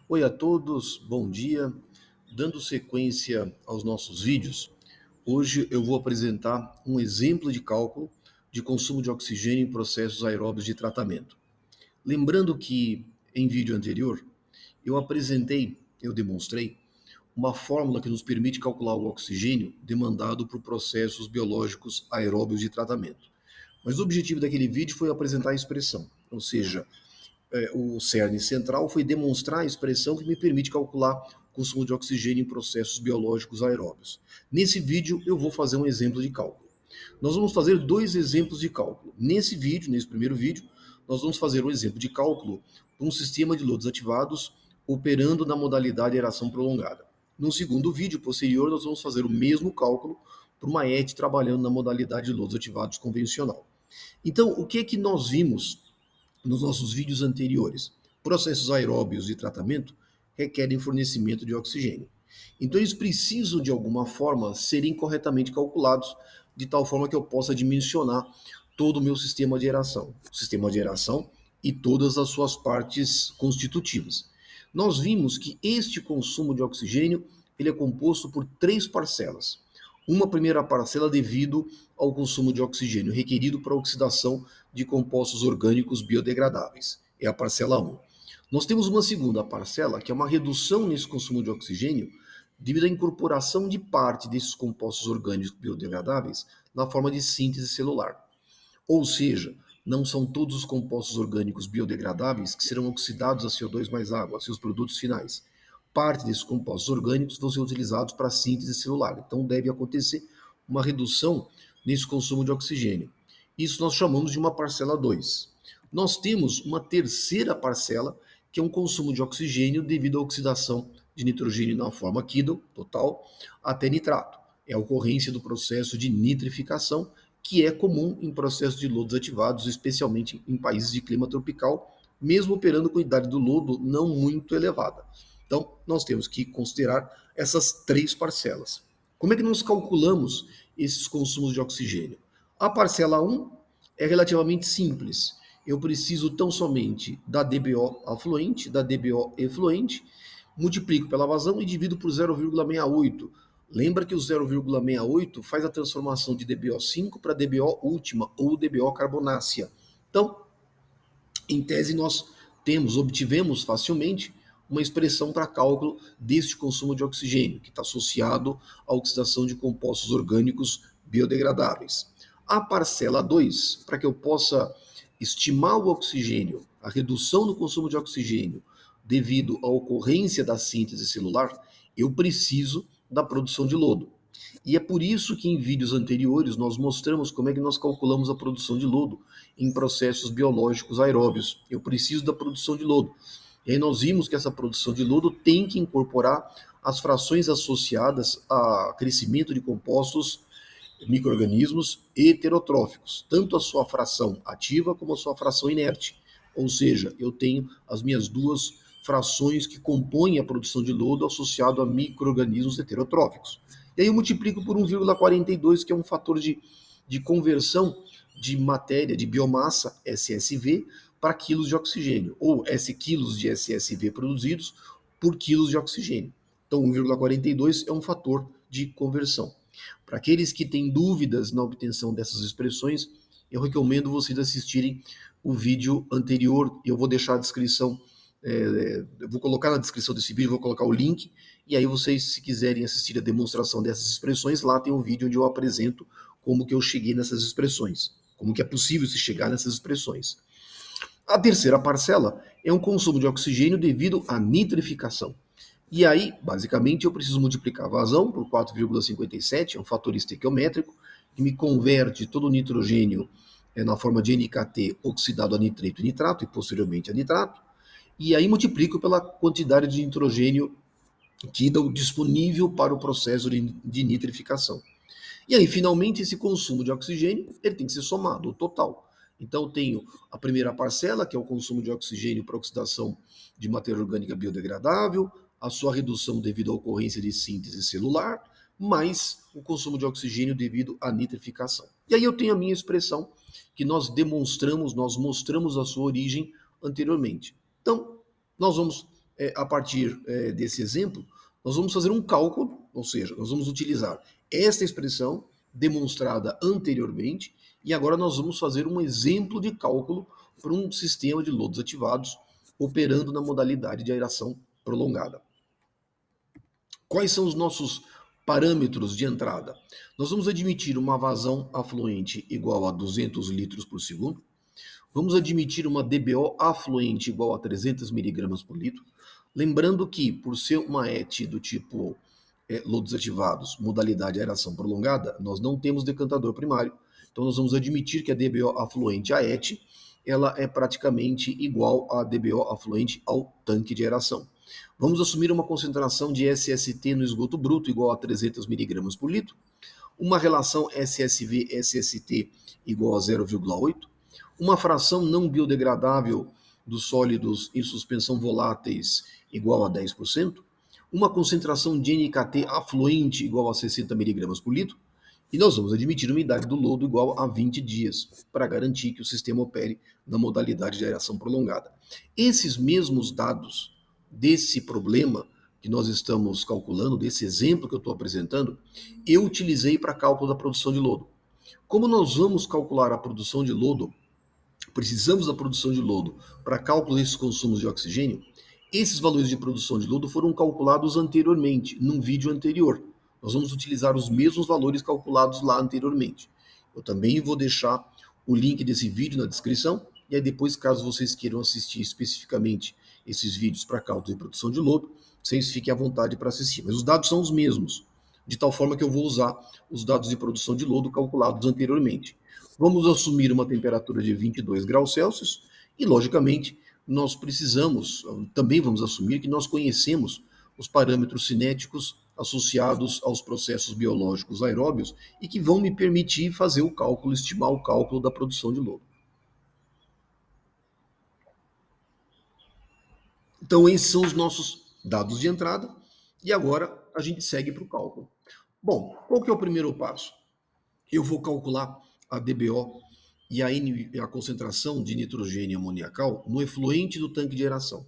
Oi a todos, bom dia. Dando sequência aos nossos vídeos, hoje eu vou apresentar um exemplo de cálculo de consumo de oxigênio em processos aeróbios de tratamento. Lembrando que em vídeo anterior eu demonstrei uma fórmula que nos permite calcular o oxigênio demandado por processos biológicos aeróbios de tratamento. Mas o objetivo daquele vídeo foi apresentar a expressão, ou seja, o cerne central foi demonstrar a expressão que me permite calcular o consumo de oxigênio em processos biológicos aeróbios. Nesse vídeo, eu vou fazer um exemplo de cálculo. Nós vamos fazer dois exemplos de cálculo. Nesse primeiro vídeo, nós vamos fazer um exemplo de cálculo para um sistema de lodos ativados operando na modalidade aeração prolongada. No segundo vídeo posterior, nós vamos fazer o mesmo cálculo para uma ET trabalhando na modalidade de lodos ativados convencional. Então, o que nós vimos nos nossos vídeos anteriores? Processos aeróbios de tratamento requerem fornecimento de oxigênio. Então, eles precisam, de alguma forma, serem corretamente calculados, de tal forma que eu possa dimensionar todo o meu sistema de aeração e todas as suas partes constitutivas. Nós vimos que este consumo de oxigênio ele é composto por três parcelas. Uma primeira parcela devido ao consumo de oxigênio requerido para a oxidação de compostos orgânicos biodegradáveis. É a parcela 1. Nós temos uma segunda parcela, que é uma redução nesse consumo de oxigênio devido à incorporação de parte desses compostos orgânicos biodegradáveis na forma de síntese celular. Ou seja, não são todos os compostos orgânicos biodegradáveis que serão oxidados a CO2 mais água, seus produtos finais. Parte desses compostos orgânicos vão ser utilizados para a síntese celular. Então deve acontecer uma redução nesse consumo de oxigênio. Isso nós chamamos de uma parcela 2. Nós temos uma terceira parcela, que é um consumo de oxigênio devido à oxidação de nitrogênio na forma Kidal, total, até nitrato. É a ocorrência do processo de nitrificação, que é comum em processos de lodos ativados, especialmente em países de clima tropical, mesmo operando com idade do lodo não muito elevada. Então, nós temos que considerar essas três parcelas. Como é que nós calculamos esses consumos de oxigênio? A parcela 1 é relativamente simples. Eu preciso tão somente da DBO afluente, da DBO efluente, multiplico pela vazão e divido por 0,68. Lembra que o 0,68 faz a transformação de DBO5 para DBO última ou DBO carbonácea. Então, em tese, nós obtivemos facilmente uma expressão para cálculo deste consumo de oxigênio, que está associado à oxidação de compostos orgânicos biodegradáveis. A parcela 2, para que eu possa estimar o oxigênio, a redução do consumo de oxigênio devido à ocorrência da síntese celular, eu preciso da produção de lodo. E é por isso que em vídeos anteriores nós mostramos como é que nós calculamos a produção de lodo em processos biológicos aeróbios. Eu preciso da produção de lodo. E aí nós vimos que essa produção de lodo tem que incorporar as frações associadas a crescimento de compostos micro-organismos heterotróficos, tanto a sua fração ativa como a sua fração inerte. Ou seja, eu tenho as minhas duas frações que compõem a produção de lodo associado a micro-organismos heterotróficos. E aí eu multiplico por 1,42, que é um fator de conversão de matéria, de biomassa, SSV, para quilos de oxigênio, ou S quilos de SSV produzidos por quilos de oxigênio. Então, 1,42 é um fator de conversão. Para aqueles que têm dúvidas na obtenção dessas expressões, eu recomendo vocês assistirem o vídeo anterior. Eu vou deixar a descrição, eu vou colocar na descrição desse vídeo, vou colocar o link, e aí vocês, se quiserem assistir a demonstração dessas expressões, lá tem um vídeo onde eu apresento como que eu cheguei nessas expressões, como que é possível se chegar nessas expressões. A terceira parcela é um consumo de oxigênio devido à nitrificação. E aí, basicamente, eu preciso multiplicar a vazão por 4,57, é um fator estequiométrico, que me converte todo o nitrogênio na forma de NKT oxidado a nitrito e nitrato, e posteriormente a nitrato, e aí multiplico pela quantidade de nitrogênio que dá disponível para o processo de nitrificação. E aí, finalmente, esse consumo de oxigênio ele tem que ser somado, o total. Então, eu tenho a primeira parcela, que é o consumo de oxigênio para oxidação de matéria orgânica biodegradável, a sua redução devido à ocorrência de síntese celular, mais o consumo de oxigênio devido à nitrificação. E aí eu tenho a minha expressão, que nós mostramos a sua origem anteriormente. Então, nós vamos a partir desse exemplo, nós vamos fazer um cálculo, ou seja, nós vamos utilizar esta expressão demonstrada anteriormente e agora nós vamos fazer um exemplo de cálculo para um sistema de lodos ativados operando na modalidade de aeração prolongada. Quais são os nossos parâmetros de entrada? Nós vamos admitir uma vazão afluente igual a 200 litros por segundo. Vamos admitir uma DBO afluente igual a 300 miligramas por litro. Lembrando que, por ser uma ET do tipo lodos ativados, modalidade aeração prolongada, nós não temos decantador primário. Então, nós vamos admitir que a DBO afluente à ET ela é praticamente igual à DBO afluente ao tanque de aeração. Vamos assumir uma concentração de SST no esgoto bruto igual a 300 miligramas por litro, uma relação SSV-SST igual a 0,8, uma fração não biodegradável dos sólidos em suspensão voláteis igual a 10%, uma concentração de NKT afluente igual a 60 miligramas por litro, e nós vamos admitir uma idade do lodo igual a 20 dias, para garantir que o sistema opere na modalidade de aeração prolongada. Esses mesmos dados desse problema que nós estamos calculando, desse exemplo que eu estou apresentando, eu utilizei para cálculo da produção de lodo. Como nós vamos calcular a produção de lodo, precisamos da produção de lodo para cálculo desses consumos de oxigênio, esses valores de produção de lodo foram calculados anteriormente, num vídeo anterior. Nós vamos utilizar os mesmos valores calculados lá anteriormente. Eu também vou deixar o link desse vídeo na descrição, e aí depois, caso vocês queiram assistir especificamente esses vídeos para cálculo de produção de lodo, vocês fiquem à vontade para assistir. Mas os dados são os mesmos, de tal forma que eu vou usar os dados de produção de lodo calculados anteriormente. Vamos assumir uma temperatura de 22 graus Celsius e, logicamente, nós precisamos, também vamos assumir que nós conhecemos os parâmetros cinéticos associados aos processos biológicos aeróbios e que vão me permitir fazer o cálculo, estimar o cálculo da produção de lodo. Então, esses são os nossos dados de entrada e agora a gente segue para o cálculo. Bom, qual que é o primeiro passo? Eu vou calcular a DBO e a concentração de nitrogênio amoniacal no efluente do tanque de aeração.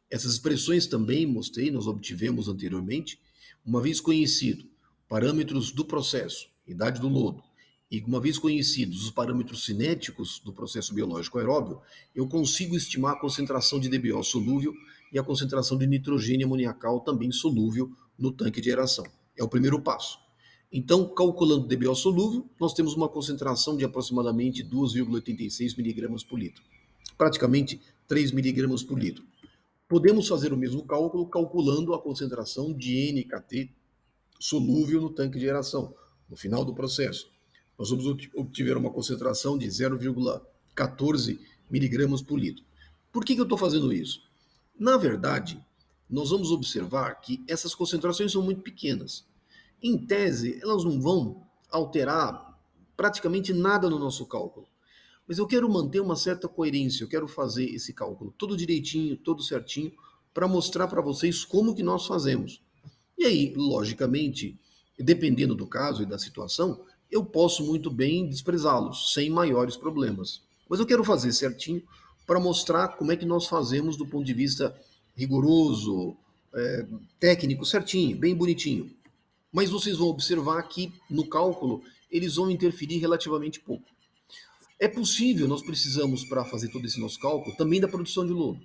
Essas expressões também mostrei, nós obtivemos anteriormente, uma vez conhecido parâmetros do processo, idade do lodo, e uma vez conhecidos os parâmetros cinéticos do processo biológico aeróbio, eu consigo estimar a concentração de DBO solúvel e a concentração de nitrogênio amoniacal também solúvel no tanque de aeração. É o primeiro passo. Então, calculando DBO solúvel, nós temos uma concentração de aproximadamente 2,86 miligramas por litro, praticamente 3 miligramas por litro. Podemos fazer o mesmo cálculo calculando a concentração de NKT solúvel no tanque de aeração, no final do processo. Nós vamos obter uma concentração de 0,14 miligramas por litro. Por que eu estou fazendo isso? Na verdade, nós vamos observar que essas concentrações são muito pequenas. Em tese, elas não vão alterar praticamente nada no nosso cálculo. Mas eu quero manter uma certa coerência, eu quero fazer esse cálculo todo direitinho, todo certinho, para mostrar para vocês como que nós fazemos. E aí, logicamente, dependendo do caso e da situação, eu posso muito bem desprezá-los, sem maiores problemas. Mas eu quero fazer certinho para mostrar como é que nós fazemos do ponto de vista rigoroso, técnico, certinho, bem bonitinho. Mas vocês vão observar que no cálculo eles vão interferir relativamente pouco. É possível, nós precisamos, para fazer todo esse nosso cálculo, também da produção de lodo.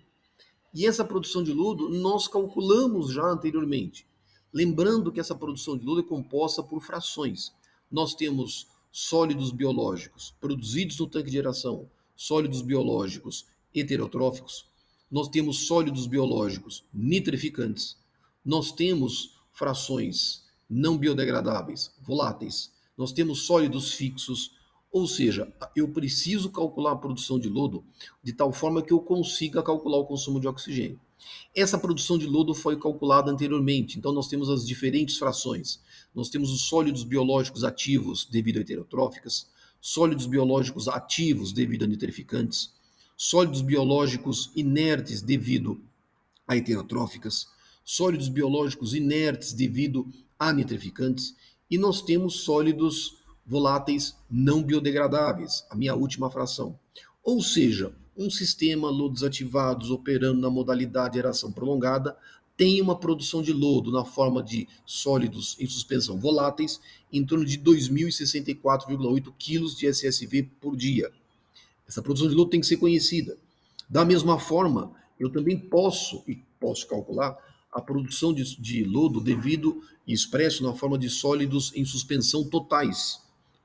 E essa produção de lodo nós calculamos já anteriormente. Lembrando que essa produção de lodo é composta por frações. Nós temos sólidos biológicos produzidos no tanque de aeração, sólidos biológicos heterotróficos, nós temos sólidos biológicos nitrificantes, nós temos frações não biodegradáveis, voláteis, nós temos sólidos fixos, ou seja, eu preciso calcular a produção de lodo de tal forma que eu consiga calcular o consumo de oxigênio. Essa produção de lodo foi calculada anteriormente, então nós temos as diferentes frações. Nós temos os sólidos biológicos ativos devido a heterotróficas, sólidos biológicos ativos devido a nitrificantes, sólidos biológicos inertes devido a heterotróficas, sólidos biológicos inertes devido a nitrificantes, e nós temos sólidos voláteis não biodegradáveis, a minha última fração. Ou seja, um sistema lodos ativados operando na modalidade aeração prolongada tem uma produção de lodo na forma de sólidos em suspensão voláteis em torno de 2.064,8 kg de SSV por dia. Essa produção de lodo tem que ser conhecida. Da mesma forma, eu também posso calcular a produção de lodo devido e expresso na forma de sólidos em suspensão totais.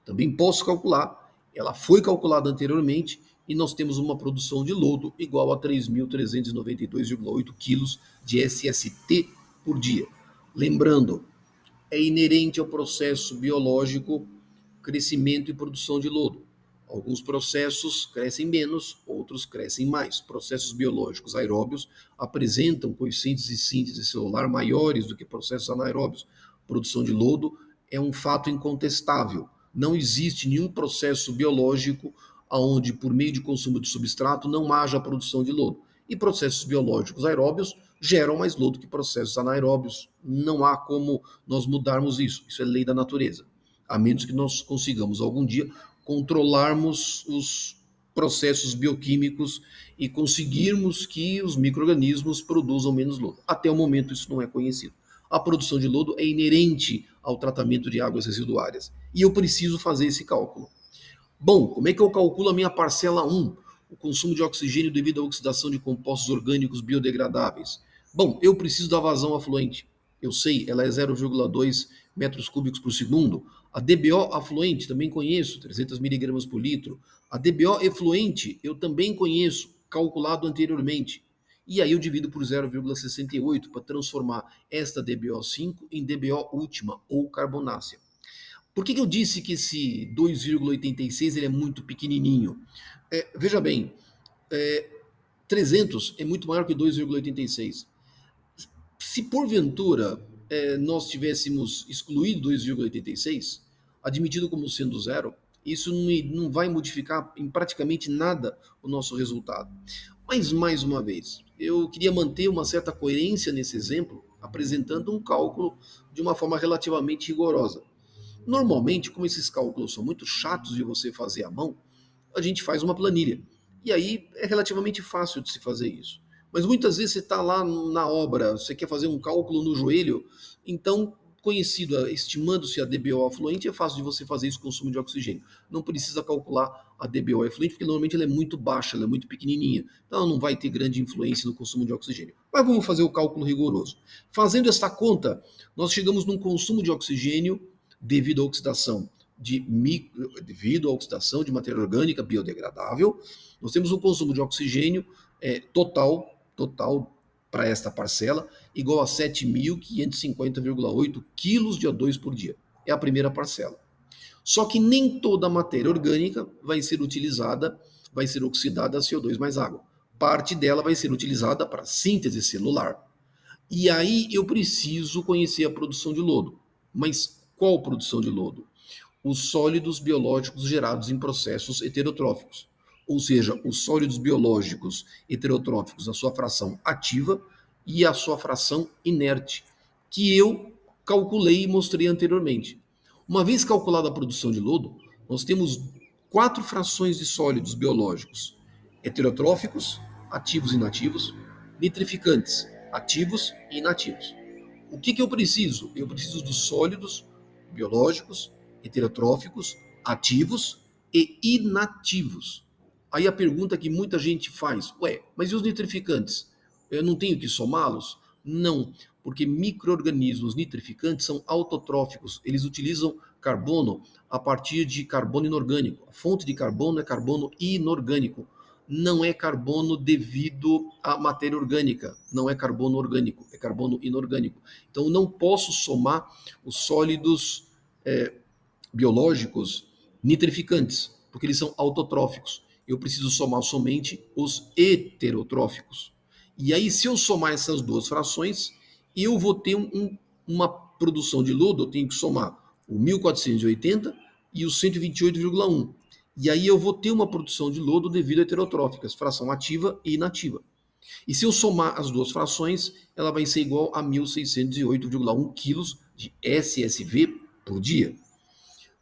Também posso calcular, ela foi calculada anteriormente e nós temos uma produção de lodo igual a 3.392,8 kg de SST por dia. Lembrando, é inerente ao processo biológico crescimento e produção de lodo. Alguns processos crescem menos, outros crescem mais. Processos biológicos aeróbios apresentam coeficientes de síntese celular maiores do que processos anaeróbios. Produção de lodo é um fato incontestável. Não existe nenhum processo biológico onde, por meio de consumo de substrato, não haja produção de lodo. E processos biológicos aeróbios geram mais lodo que processos anaeróbios. Não há como nós mudarmos isso. Isso é lei da natureza. A menos que nós consigamos algum dia controlarmos os processos bioquímicos e conseguirmos que os micro-organismos produzam menos lodo. Até o momento isso não é conhecido. A produção de lodo é inerente ao tratamento de águas residuárias e eu preciso fazer esse cálculo. Bom, como é que eu calculo a minha parcela 1? O consumo de oxigênio devido à oxidação de compostos orgânicos biodegradáveis. Bom, eu preciso da vazão afluente. Eu sei, ela é 0,2 metros cúbicos por segundo. A DBO afluente, também conheço, 300 miligramas por litro. A DBO efluente, eu também conheço, calculado anteriormente. E aí eu divido por 0,68 para transformar esta DBO5 em DBO última, ou carbonácea. Por que eu disse que esse 2,86 ele é muito pequenininho? Veja bem, 300 é muito maior que 2,86. Se porventura nós tivéssemos excluído 2,86, admitido como sendo zero, isso não vai modificar em praticamente nada o nosso resultado. Mas, mais uma vez, eu queria manter uma certa coerência nesse exemplo, apresentando um cálculo de uma forma relativamente rigorosa. Normalmente, como esses cálculos são muito chatos de você fazer à mão, a gente faz uma planilha. E aí é relativamente fácil de se fazer isso. Mas muitas vezes você está lá na obra, você quer fazer um cálculo no joelho, então, conhecido, estimando-se a DBO afluente, é fácil de você fazer esse consumo de oxigênio. Não precisa calcular a DBO efluente, porque normalmente ela é muito baixa, ela é muito pequenininha. Então, ela não vai ter grande influência no consumo de oxigênio. Mas vamos fazer o cálculo rigoroso. Fazendo esta conta, nós chegamos num consumo de oxigênio devido à oxidação devido à oxidação de matéria orgânica biodegradável, nós temos um consumo de oxigênio total para esta parcela igual a 7.550,8 quilos de O2 por dia. É a primeira parcela. Só que nem toda a matéria orgânica vai ser utilizada, vai ser oxidada a CO2 mais água. Parte dela vai ser utilizada para síntese celular. E aí eu preciso conhecer a produção de lodo. Mas qual produção de lodo? Os sólidos biológicos gerados em processos heterotróficos, ou seja, os sólidos biológicos heterotróficos, a sua fração ativa e a sua fração inerte, que eu calculei e mostrei anteriormente. Uma vez calculada a produção de lodo, nós temos 4 frações de sólidos biológicos: heterotróficos, ativos e inativos, nitrificantes, ativos e inativos. O que eu preciso? Eu preciso dos sólidos biológicos heterotróficos, ativos e inativos. Aí a pergunta que muita gente faz, mas e os nitrificantes? Eu não tenho que somá-los? Não, porque micro-organismos nitrificantes são autotróficos, eles utilizam carbono a partir de carbono inorgânico. A fonte de carbono é carbono inorgânico, não é carbono devido à matéria orgânica, não é carbono orgânico, é carbono inorgânico. Então não posso somar os sólidos biológicos nitrificantes, porque eles são autotróficos. Eu preciso somar somente os heterotróficos. E aí, se eu somar essas duas frações, eu vou ter uma produção de lodo, eu tenho que somar o 1480 e o 128,1. E aí eu vou ter uma produção de lodo devido a heterotróficas, fração ativa e inativa. E se eu somar as duas frações, ela vai ser igual a 1.608,1 kg de SSV por dia.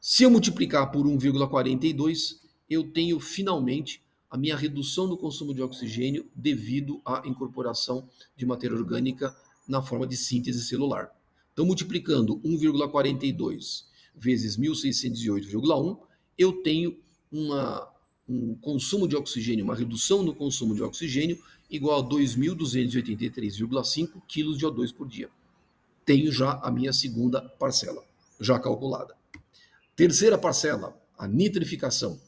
Se eu multiplicar por 1,42, eu tenho finalmente a minha redução no consumo de oxigênio devido à incorporação de matéria orgânica na forma de síntese celular. Então, multiplicando 1,42 vezes 1608,1, eu tenho um consumo de oxigênio, uma redução no consumo de oxigênio igual a 2.283,5 kg de O2 por dia. Tenho já a minha segunda parcela, já calculada. Terceira parcela, a nitrificação.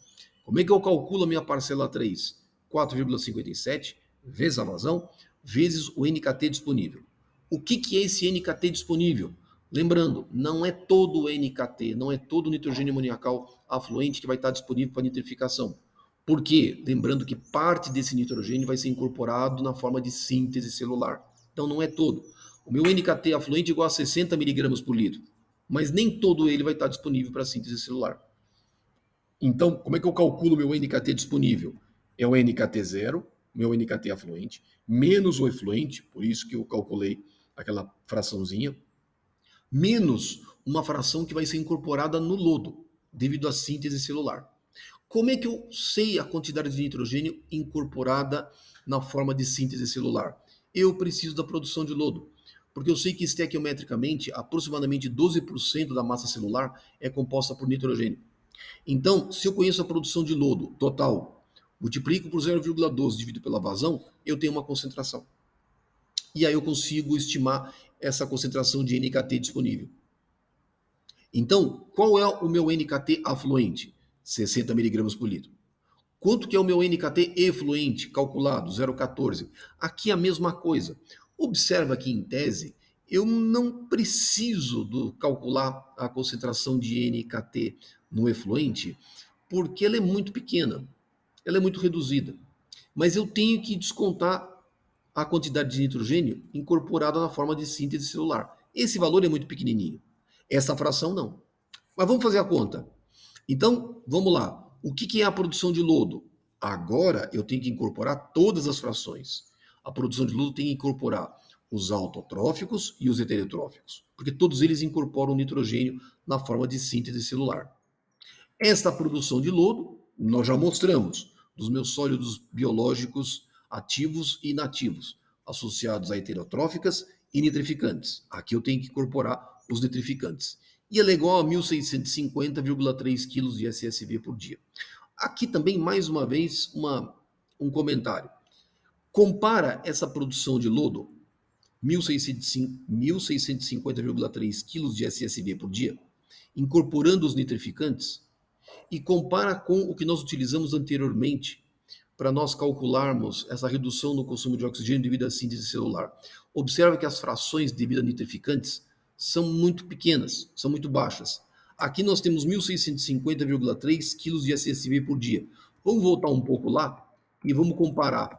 Como é que eu calculo a minha parcela 3? 4,57 vezes a vazão, vezes o NKT disponível. O que é esse NKT disponível? Lembrando, não é todo o NKT, não é todo o nitrogênio amoniacal afluente que vai estar disponível para nitrificação. Por quê? Lembrando que parte desse nitrogênio vai ser incorporado na forma de síntese celular. Então não é todo. O meu NKT afluente é igual a 60 mg por litro, mas nem todo ele vai estar disponível para síntese celular. Então, como é que eu calculo o meu NKT disponível? É o NKT zero, meu NKT afluente, menos o efluente, por isso que eu calculei aquela fraçãozinha, menos uma fração que vai ser incorporada no lodo, devido à síntese celular. Como é que eu sei a quantidade de nitrogênio incorporada na forma de síntese celular? Eu preciso da produção de lodo, porque eu sei que estequiometricamente aproximadamente 12% da massa celular é composta por nitrogênio. Então, se eu conheço a produção de lodo total, multiplico por 0,12 dividido pela vazão, eu tenho uma concentração. E aí eu consigo estimar essa concentração de NKT disponível. Então, qual é o meu NKT afluente? 60 mg por litro. Quanto que é o meu NKT efluente calculado? 0,14. Aqui a mesma coisa. Observa que em tese eu não preciso calcular a concentração de NKT no efluente, porque ela é muito pequena, ela é muito reduzida. Mas eu tenho que descontar a quantidade de nitrogênio incorporada na forma de síntese celular. Esse valor é muito pequenininho. Essa fração não. Mas vamos fazer a conta. Então, vamos lá. O que é a produção de lodo? Agora eu tenho que incorporar todas as frações. A produção de lodo tem que incorporar os autotróficos e os heterotróficos, porque todos eles incorporam nitrogênio na forma de síntese celular. Esta produção de lodo, nós já mostramos, dos meus sólidos biológicos ativos e inativos, associados a heterotróficas e nitrificantes. Aqui eu tenho que incorporar os nitrificantes. E ela é igual a 1.650,3 kg de SSV por dia. Aqui também, mais uma vez, um comentário. Compara essa produção de lodo, 1.650,3 kg de SSV por dia, incorporando os nitrificantes, e compara com o que nós utilizamos anteriormente para nós calcularmos essa redução no consumo de oxigênio devido à síntese celular. Observa que as frações devido a nitrificantes são muito pequenas, são muito baixas. Aqui nós temos 1.650,3 kg de SSV por dia. Vamos voltar um pouco lá e vamos comparar.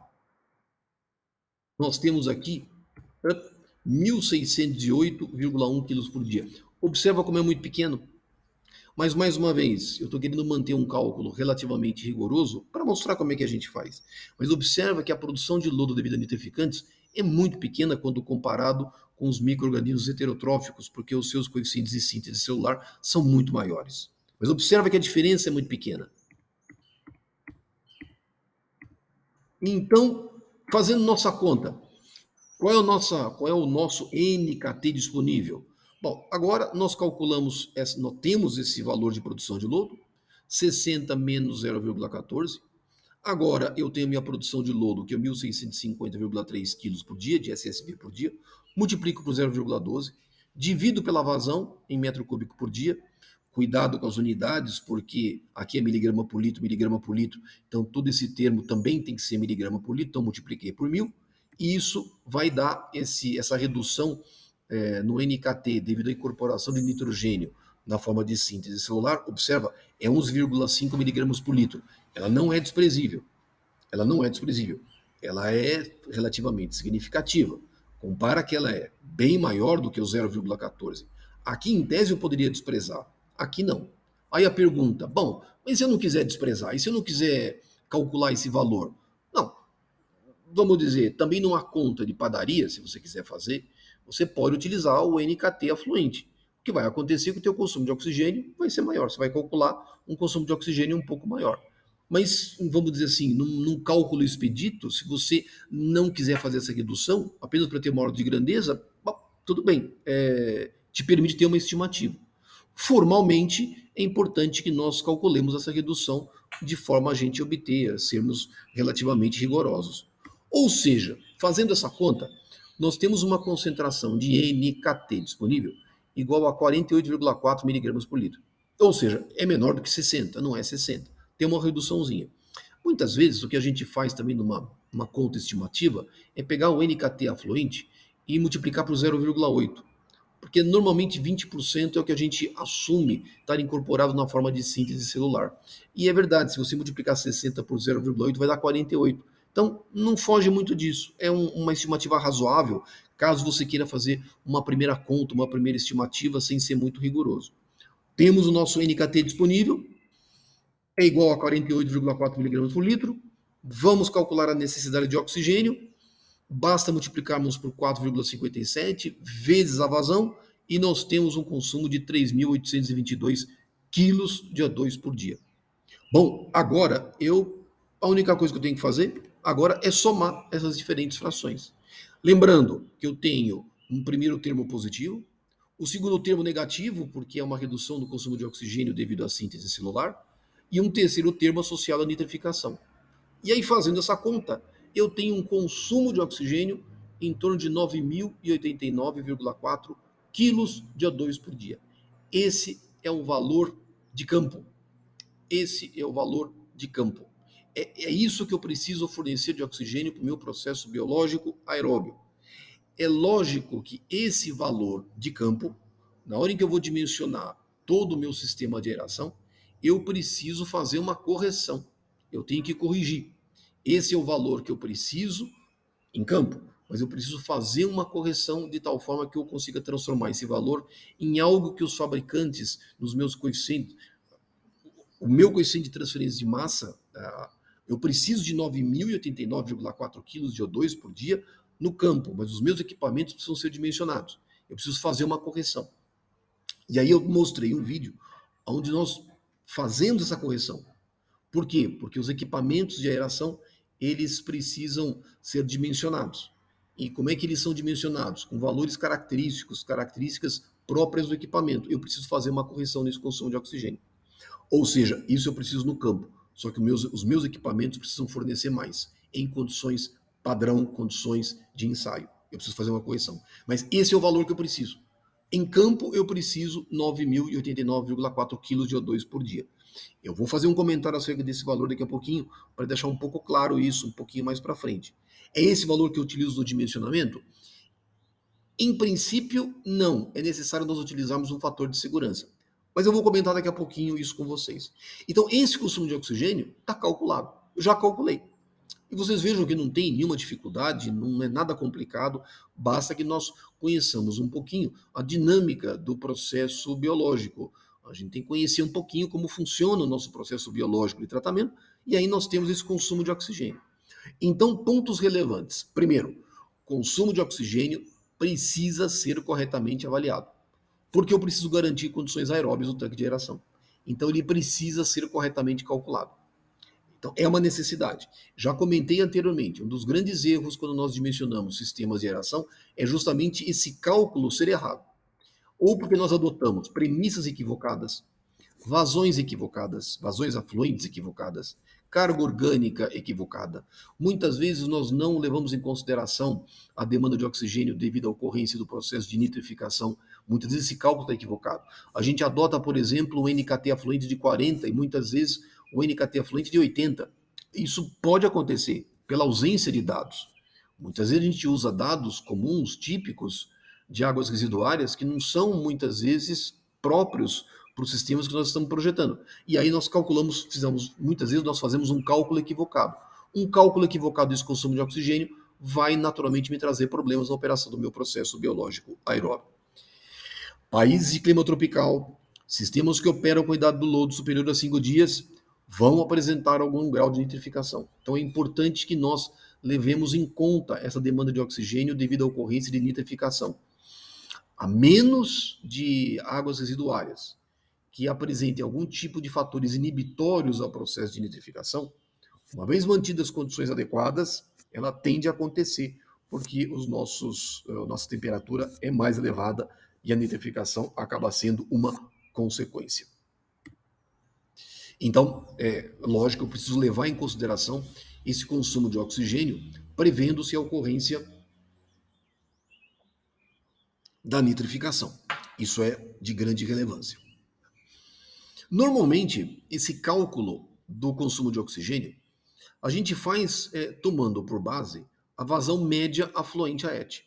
Nós temos aqui 1.608,1 kg por dia. Observa como é muito pequeno. Mas, mais uma vez, eu estou querendo manter um cálculo relativamente rigoroso para mostrar como é que a gente faz. Mas observa que a produção de lodo devido a nitrificantes é muito pequena quando comparado com os micro-organismos heterotróficos, porque os seus coeficientes de síntese celular são muito maiores. Mas observa que a diferença é muito pequena. Então, fazendo nossa conta, qual é o nosso NKT disponível? Bom, agora nós calculamos, nós temos esse valor de produção de lodo, 60 menos 0,14. Agora eu tenho a minha produção de lodo, que é 1.650,3 kg por dia, de SSV por dia, multiplico por 0,12, divido pela vazão em metro cúbico por dia. Cuidado com as unidades, porque aqui é miligrama por litro, então todo esse termo também tem que ser miligrama por litro, então multipliquei por 1.000, e isso vai dar essa redução no NKT devido à incorporação de nitrogênio na forma de síntese celular. Observa, é 11,5 miligramas por litro. Ela não é desprezível. Ela é relativamente significativa. Compara que ela é bem maior do que o 0,14. Aqui, em tese, eu poderia desprezar. Aqui, não. Aí a pergunta, bom, mas se eu não quiser desprezar, e se eu não quiser calcular esse valor? Não. Vamos dizer, também numa conta de padaria, se você quiser fazer, você pode utilizar o NKT afluente. O que vai acontecer é que o teu consumo de oxigênio vai ser maior. Você vai calcular um consumo de oxigênio um pouco maior. Mas, vamos dizer assim, num cálculo expedito, se você não quiser fazer essa redução, apenas para ter uma ordem de grandeza, bom, tudo bem, te permite ter uma estimativa. Formalmente, é importante que nós calculemos essa redução de forma a gente obter, a sermos relativamente rigorosos. Ou seja, fazendo essa conta, nós temos uma concentração de NKT disponível igual a 48,4 miligramas por litro. Ou seja, é menor do que 60, não é 60. Tem uma reduçãozinha. Muitas vezes, o que a gente faz também numa conta estimativa é pegar o NKT afluente e multiplicar por 0,8. Porque normalmente 20% é o que a gente assume estar incorporado na forma de síntese celular. E é verdade, se você multiplicar 60 por 0,8 vai dar 48. Então, não foge muito disso. É uma estimativa razoável, caso você queira fazer uma primeira conta, uma primeira estimativa, sem ser muito rigoroso. Temos o nosso NKT disponível, é igual a 48,4 miligramas por litro. Vamos calcular a necessidade de oxigênio. Basta multiplicarmos por 4,57 vezes a vazão e nós temos um consumo de 3.822 quilos de O2 por dia. Bom, agora a única coisa que eu tenho que fazer agora é somar essas diferentes frações. Lembrando que eu tenho um primeiro termo positivo, o segundo termo negativo, porque é uma redução do consumo de oxigênio devido à síntese celular, e um terceiro termo associado à nitrificação. E aí, fazendo essa conta, eu tenho um consumo de oxigênio em torno de 9.089,4 quilos de O2 por dia. Esse é o valor de campo. Esse é o valor de campo. É isso que eu preciso fornecer de oxigênio para o meu processo biológico aeróbio. É lógico que esse valor de campo, na hora em que eu vou dimensionar todo o meu sistema de aeração, eu preciso fazer uma correção. Eu tenho que corrigir. Esse é o valor que eu preciso em campo, mas eu preciso fazer uma correção de tal forma que eu consiga transformar esse valor em algo que os fabricantes, nos meus coeficientes, o meu coeficiente de transferência de massa, eu preciso de 9.089,4 kg de O2 por dia no campo, mas os meus equipamentos precisam ser dimensionados. Eu preciso fazer uma correção. E aí eu mostrei um vídeo onde nós fazemos essa correção. Por quê? Porque os equipamentos de aeração, eles precisam ser dimensionados. E como é que eles são dimensionados? Com valores características próprias do equipamento. Eu preciso fazer uma correção nesse consumo de oxigênio. Ou seja, isso eu preciso no campo. Só que os meus equipamentos precisam fornecer mais, em condições padrão, condições de ensaio. Eu preciso fazer uma correção. Mas esse é o valor que eu preciso. Em campo, eu preciso 9.089,4 kg de O2 por dia. Eu vou fazer um comentário acerca desse valor daqui a pouquinho, para deixar um pouco claro isso, um pouquinho mais para frente. É esse valor que eu utilizo no dimensionamento? Em princípio, não. É necessário nós utilizarmos um fator de segurança. Mas eu vou comentar daqui a pouquinho isso com vocês. Então, esse consumo de oxigênio está calculado. Eu já calculei. E vocês vejam que não tem nenhuma dificuldade, não é nada complicado, basta que nós conheçamos um pouquinho a dinâmica do processo biológico. A gente tem que conhecer um pouquinho como funciona o nosso processo biológico de tratamento, e aí nós temos esse consumo de oxigênio. Então, pontos relevantes. Primeiro, consumo de oxigênio precisa ser corretamente avaliado, porque eu preciso garantir condições aeróbias do tanque de aeração. Então, ele precisa ser corretamente calculado. Então, é uma necessidade. Já comentei anteriormente, um dos grandes erros quando nós dimensionamos sistemas de aeração é justamente esse cálculo ser errado. Ou porque nós adotamos premissas equivocadas, vazões afluentes equivocadas, carga orgânica equivocada. Muitas vezes nós não levamos em consideração a demanda de oxigênio devido à ocorrência do processo de nitrificação. Muitas vezes esse cálculo está equivocado. A gente adota, por exemplo, o NKT afluente de 40 e muitas vezes o NKT afluente de 80. Isso pode acontecer pela ausência de dados. Muitas vezes a gente usa dados comuns, típicos, de águas residuárias, que não são muitas vezes próprios para os sistemas que nós estamos projetando. E aí nós muitas vezes nós fazemos um cálculo equivocado. Um cálculo equivocado desse consumo de oxigênio vai naturalmente me trazer problemas na operação do meu processo biológico aeróbio. Países de clima tropical, sistemas que operam com idade do lodo superior a 5 dias, vão apresentar algum grau de nitrificação. Então é importante que nós levemos em conta essa demanda de oxigênio devido à ocorrência de nitrificação. A menos de águas residuárias, que apresentem algum tipo de fatores inibitórios ao processo de nitrificação, uma vez mantidas as condições adequadas, ela tende a acontecer, porque nossa temperatura é mais elevada e a nitrificação acaba sendo uma consequência. Então, lógico, eu preciso levar em consideração esse consumo de oxigênio, prevendo-se a ocorrência da nitrificação. Isso é de grande relevância. Normalmente, esse cálculo do consumo de oxigênio, a gente faz tomando por base a vazão média afluente a ET.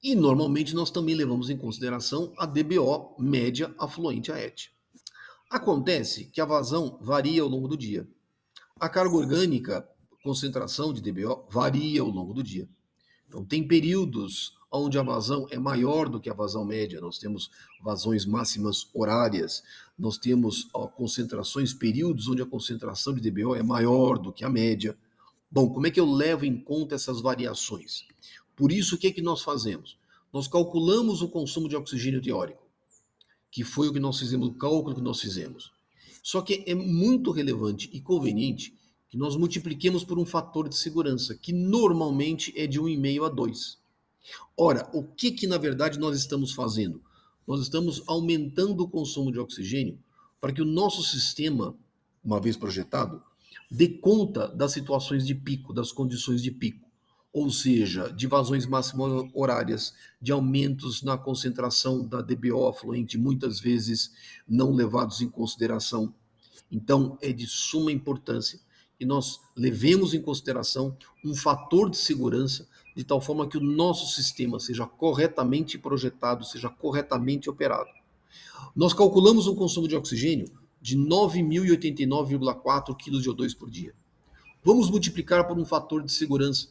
E normalmente nós também levamos em consideração a DBO média afluente a ET. Acontece que a vazão varia ao longo do dia. A carga orgânica, concentração de DBO, varia ao longo do dia. Então, tem períodos onde a vazão é maior do que a vazão média. Nós temos vazões máximas horárias, nós temos concentrações, períodos onde a concentração de DBO é maior do que a média. Bom, como é que eu levo em conta essas variações? Por isso, o que é que nós fazemos? Nós calculamos o consumo de oxigênio teórico, que foi o que nós fizemos, o cálculo que nós fizemos. Só que é muito relevante e conveniente que nós multipliquemos por um fator de segurança, que normalmente é de 1,5 a 2. Ora, o que na verdade nós estamos fazendo? Nós estamos aumentando o consumo de oxigênio para que o nosso sistema, uma vez projetado, dê conta das situações de pico, das condições de pico. Ou seja, de vazões máximas horárias, de aumentos na concentração da DBO afluente, muitas vezes não levados em consideração. Então, é de suma importância que nós levemos em consideração um fator de segurança, de tal forma que o nosso sistema seja corretamente projetado, seja corretamente operado. Nós calculamos um consumo de oxigênio de 9.089,4 kg de O2 por dia. Vamos multiplicar por um fator de segurança.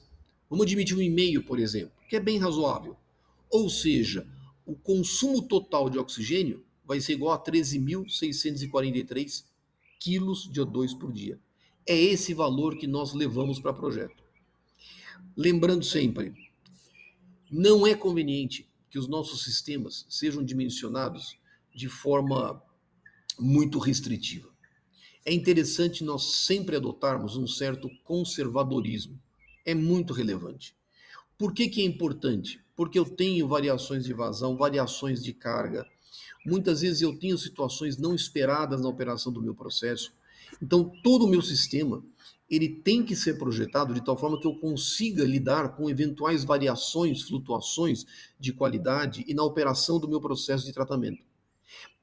Vamos admitir 1,5, por exemplo, que é bem razoável. Ou seja, o consumo total de oxigênio vai ser igual a 13.643 quilos de O2 por dia. É esse valor que nós levamos para o projeto. Lembrando sempre, não é conveniente que os nossos sistemas sejam dimensionados de forma muito restritiva. É interessante nós sempre adotarmos um certo conservadorismo. É muito relevante. Por que é importante? Porque eu tenho variações de vazão, variações de carga. Muitas vezes eu tenho situações não esperadas na operação do meu processo. Então, todo o meu sistema, ele tem que ser projetado de tal forma que eu consiga lidar com eventuais variações, flutuações de qualidade e na operação do meu processo de tratamento.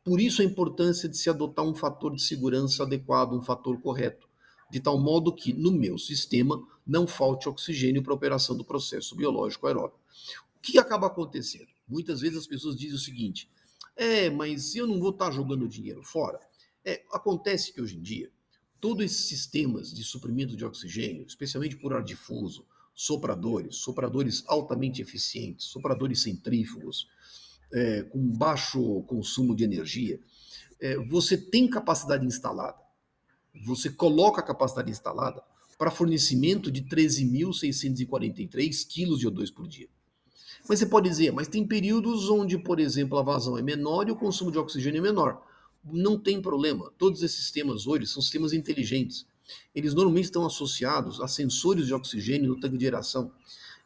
Por isso a importância de se adotar um fator de segurança adequado, um fator correto, de tal modo que no meu sistema não falte oxigênio para a operação do processo biológico aeróbico. O que acaba acontecendo? Muitas vezes as pessoas dizem o seguinte: mas eu não vou estar jogando dinheiro fora. Acontece que hoje em dia, todos esses sistemas de suprimento de oxigênio, especialmente por ar difuso, sopradores altamente eficientes, sopradores centrífugos, com baixo consumo de energia, você tem capacidade instalada. Você coloca a capacidade instalada para fornecimento de 13.643 quilos de O2 por dia. Mas você pode dizer, mas tem períodos onde, por exemplo, a vazão é menor e o consumo de oxigênio é menor. Não tem problema. Todos esses sistemas hoje são sistemas inteligentes. Eles normalmente estão associados a sensores de oxigênio no tanque de aeração.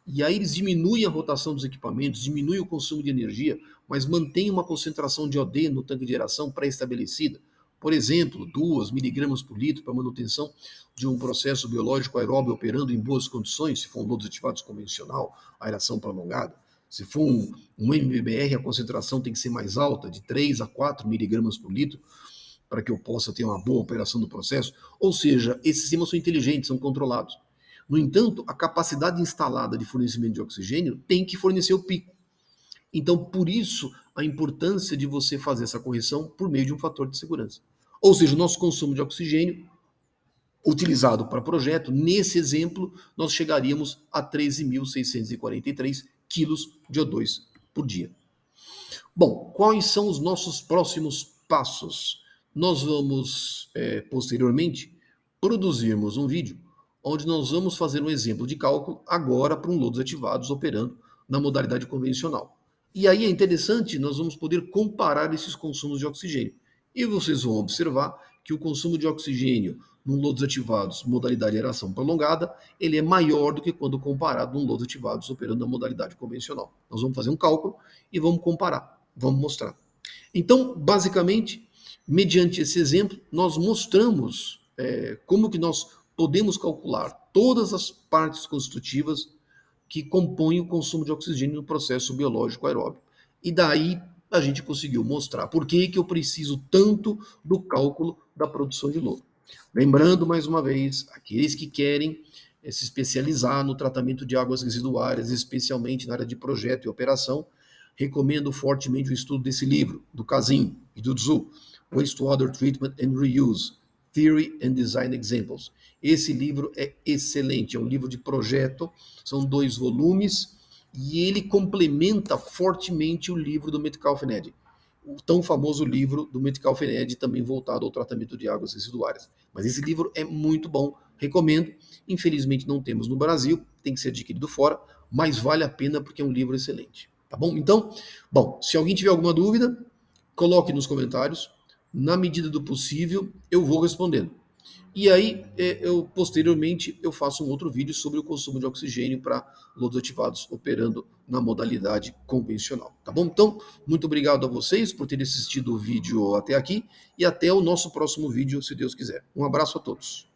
E aí eles diminuem a rotação dos equipamentos, diminuem o consumo de energia, mas mantêm uma concentração de OD no tanque de aeração pré-estabelecida. Por exemplo, 2 miligramas por litro para manutenção de um processo biológico aeróbio operando em boas condições, se for um lodo ativado convencional, aeração prolongada. Se for um MBR, a concentração tem que ser mais alta, de 3 a 4 miligramas por litro, para que eu possa ter uma boa operação do processo. Ou seja, esses sistemas são inteligentes, são controlados. No entanto, a capacidade instalada de fornecimento de oxigênio tem que fornecer o pico. Então, por isso, a importância de você fazer essa correção por meio de um fator de segurança. Ou seja, o nosso consumo de oxigênio utilizado para projeto, nesse exemplo, nós chegaríamos a 13.643 quilos de O2 por dia. Bom, quais são os nossos próximos passos? Nós vamos, posteriormente, produzirmos um vídeo onde nós vamos fazer um exemplo de cálculo agora para um lodos ativados operando na modalidade convencional. E aí é interessante, nós vamos poder comparar esses consumos de oxigênio. E vocês vão observar que o consumo de oxigênio num lodos ativados, modalidade aeração prolongada, ele é maior do que quando comparado num lodos ativados operando na modalidade convencional. Nós vamos fazer um cálculo e vamos comparar, vamos mostrar. Então, basicamente, mediante esse exemplo, nós mostramos como que nós podemos calcular todas as partes constitutivas que compõem o consumo de oxigênio no processo biológico aeróbio. E daí a gente conseguiu mostrar por que eu preciso tanto do cálculo da produção de lodo. Lembrando, mais uma vez, aqueles que querem se especializar no tratamento de águas residuárias, especialmente na área de projeto e operação, recomendo fortemente o estudo desse livro, do Kazin e do Zhu, Wastewater Treatment and Reuse, Theory and Design Examples. Esse livro é excelente, é um livro de projeto, são 2 volumes, e ele complementa fortemente o livro do Metcalfe-Ned, o tão famoso livro do Metcalfe-Ned, também voltado ao tratamento de águas residuárias. Mas esse livro é muito bom, recomendo. Infelizmente não temos no Brasil, tem que ser adquirido fora, mas vale a pena porque é um livro excelente. Tá bom? Então, se alguém tiver alguma dúvida, coloque nos comentários. Na medida do possível, eu vou respondendo. E aí, posteriormente, eu faço um outro vídeo sobre o consumo de oxigênio para lodos ativados operando na modalidade convencional. Tá bom? Então, muito obrigado a vocês por terem assistido o vídeo até aqui e até o nosso próximo vídeo, se Deus quiser. Um abraço a todos.